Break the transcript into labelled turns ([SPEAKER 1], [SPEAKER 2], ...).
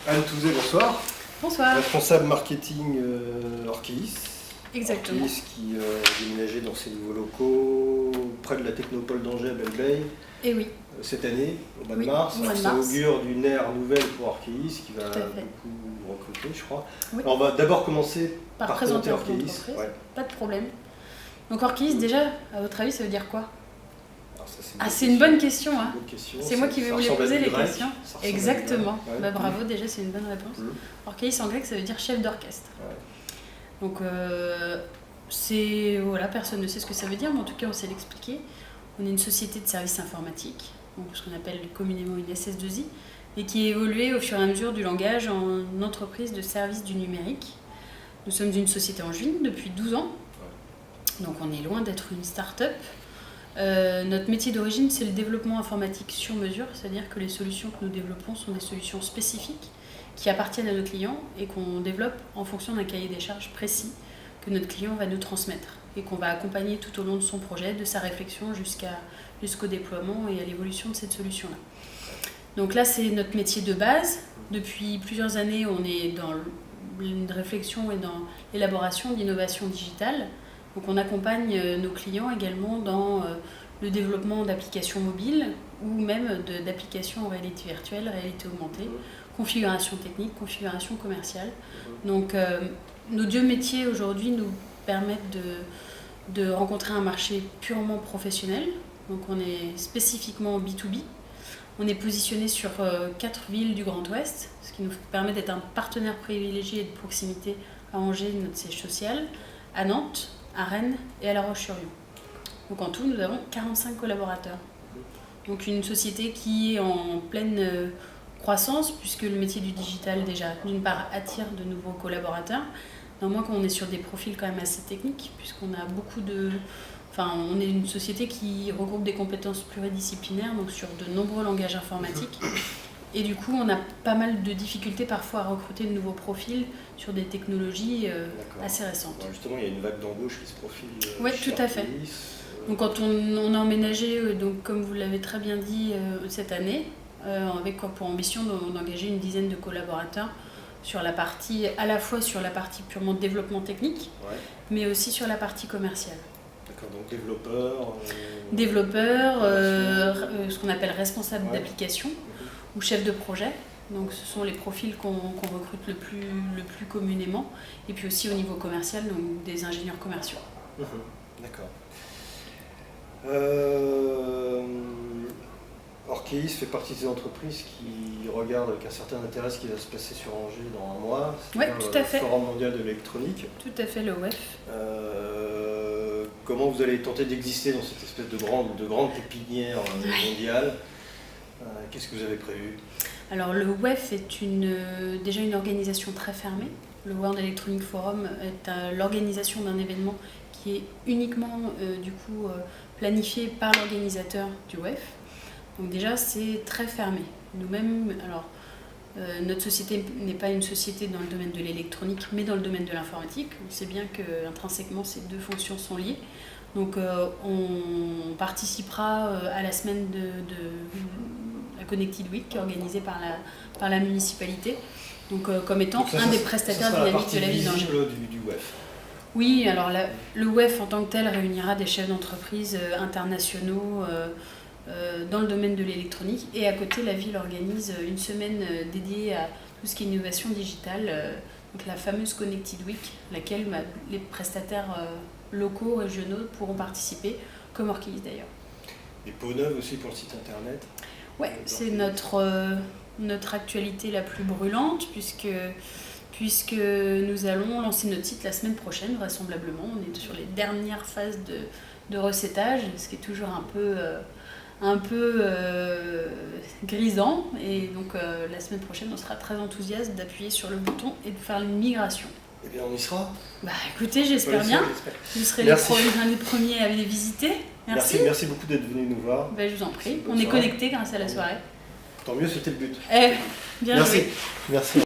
[SPEAKER 1] Anne Touzé, bonsoir.
[SPEAKER 2] Bonsoir.
[SPEAKER 1] Responsable marketing Orkeis.
[SPEAKER 2] Exactement.
[SPEAKER 1] Orkeis qui a déménagé dans ses nouveaux locaux près de la Technopole d'Angers à Belle-Veille.
[SPEAKER 2] Et oui.
[SPEAKER 1] Cette année, au mois de
[SPEAKER 2] Oui,
[SPEAKER 1] mars.
[SPEAKER 2] au mois de
[SPEAKER 1] Ça
[SPEAKER 2] mars.
[SPEAKER 1] augure d'une ère nouvelle pour Orkeis qui va
[SPEAKER 2] Tout à fait.
[SPEAKER 1] beaucoup recruter, je crois.
[SPEAKER 2] Oui.
[SPEAKER 1] Alors, on va d'abord commencer
[SPEAKER 2] Par
[SPEAKER 1] présenter
[SPEAKER 2] présenter votre
[SPEAKER 1] Orkeis.
[SPEAKER 2] entreprise.
[SPEAKER 1] Ouais.
[SPEAKER 2] Pas de problème. Donc Orkeis, déjà, à votre avis, ça veut dire quoi?
[SPEAKER 1] Alors, ça,
[SPEAKER 2] C'est une bonne question. Hein.
[SPEAKER 1] Bonne question.
[SPEAKER 2] C'est moi qui vais
[SPEAKER 1] Ça
[SPEAKER 2] vous les
[SPEAKER 1] ressemble à
[SPEAKER 2] poser
[SPEAKER 1] du
[SPEAKER 2] les
[SPEAKER 1] grec.
[SPEAKER 2] questions.
[SPEAKER 1] Ça ressemble à du
[SPEAKER 2] Exactement.
[SPEAKER 1] grec. Ouais.
[SPEAKER 2] Bah, bravo, déjà, c'est une bonne réponse. Orkeis en grec, ça veut dire chef d'orchestre.
[SPEAKER 1] Ouais.
[SPEAKER 2] Donc, voilà, personne ne sait ce que ça veut dire, mais en tout cas, on sait l'expliquer. On est une société de services informatiques, donc ce qu'on appelle communément une SS2I, et qui évolue au fur et à mesure du langage en entreprise de services du numérique. Nous sommes une société en juin depuis 12 ans, donc on est loin d'être une start-up. Notre métier d'origine, c'est le développement informatique sur mesure, c'est-à-dire que les solutions que nous développons sont des solutions spécifiques qui appartiennent à nos clients et qu'on développe en fonction d'un cahier des charges précis que notre client va nous transmettre et qu'on va accompagner tout au long de son projet, de sa réflexion jusqu'au déploiement et à l'évolution de cette solution-là. Donc là, c'est notre métier de base. Depuis plusieurs années, on est dans une réflexion et dans l'élaboration d'innovation digitale. Donc on accompagne nos clients également dans le développement d'applications mobiles ou même d'applications en réalité virtuelle, réalité augmentée, configuration technique, configuration commerciale. Donc nos deux métiers aujourd'hui nous permettent de rencontrer un marché purement professionnel. Donc on est spécifiquement B2B. On est positionné sur 4 villes du Grand Ouest, ce qui nous permet d'être un partenaire privilégié et de proximité à Angers, notre siège social, à Nantes, à Rennes et à La Roche-sur-Yon. Donc en tout, nous avons 45 collaborateurs. Donc une société qui est en pleine croissance, puisque le métier du digital, déjà, d'une part, attire de nouveaux collaborateurs. Néanmoins, qu'on est sur des profils quand même assez techniques, puisqu'on a beaucoup de... Enfin, on est une société qui regroupe des compétences pluridisciplinaires, donc sur de nombreux langages informatiques. Et du coup, on a pas mal de difficultés parfois à recruter de nouveaux profils sur des technologies assez récentes.
[SPEAKER 1] Alors justement, il y a une vague d'embauche qui se profile.
[SPEAKER 2] Oui, tout à fait. Donc quand on a emménagé, donc, comme vous l'avez très bien dit, cette année, avec pour ambition d'engager une dizaine de collaborateurs sur la partie, à la fois sur la partie purement développement technique, mais aussi sur la partie commerciale.
[SPEAKER 1] D'accord, donc développeur...
[SPEAKER 2] ce qu'on appelle responsable d'application ou chef de projet. Donc ce sont les profils qu'on recrute le plus communément. Et puis aussi au niveau commercial, donc des ingénieurs commerciaux.
[SPEAKER 1] D'accord. Orkeis fait partie des entreprises qui regardent avec un certain intérêt ce qui va se passer sur Angers dans un mois.
[SPEAKER 2] Oui, tout à fait.
[SPEAKER 1] Le Forum mondial de l'électronique.
[SPEAKER 2] Tout à fait, le WEF.
[SPEAKER 1] Comment vous allez tenter d'exister dans cette espèce de grande pépinière mondiale? Qu'est-ce que vous avez prévu?
[SPEAKER 2] Alors le WEF est déjà une organisation très fermée. Le World Electronic Forum est l'organisation d'un événement qui est uniquement planifié par l'organisateur du WEF. Donc déjà c'est très fermé. Nous-mêmes, alors notre société n'est pas une société dans le domaine de l'électronique, mais dans le domaine de l'informatique. On sait bien qu'intrinsèquement ces deux fonctions sont liées. Donc on participera à la semaine de la Connected Week organisée par la municipalité, donc comme étant un des prestataires dynamiques de la ville d'Angers.
[SPEAKER 1] Du WEF.
[SPEAKER 2] Oui, alors le WEF en tant que tel réunira des chefs d'entreprise internationaux dans le domaine de l'électronique, et à côté la ville organise une semaine dédiée à tout ce qui est innovation digitale, donc la fameuse Connected Week, laquelle les prestataires locaux, régionaux pourront participer, comme Orkeis d'ailleurs.
[SPEAKER 1] Des pots neufs aussi pour le site internet.
[SPEAKER 2] Oui, c'est notre actualité la plus brûlante, puisque nous allons lancer notre site la semaine prochaine, vraisemblablement. On est sur les dernières phases de recettage, ce qui est toujours un peu grisant. Et donc la semaine prochaine, on sera très enthousiaste d'appuyer sur le bouton et de faire une migration.
[SPEAKER 1] Eh bien, on y sera.
[SPEAKER 2] Bah écoutez, j'espère bien. Vous serez les premiers à les visiter. Merci.
[SPEAKER 1] Merci beaucoup d'être venu nous voir.
[SPEAKER 2] Bah, je vous en prie. On est connectés grâce à la soirée.
[SPEAKER 1] Tant mieux, c'était le but.
[SPEAKER 2] Bien
[SPEAKER 1] Merci.
[SPEAKER 2] joué.
[SPEAKER 1] Merci.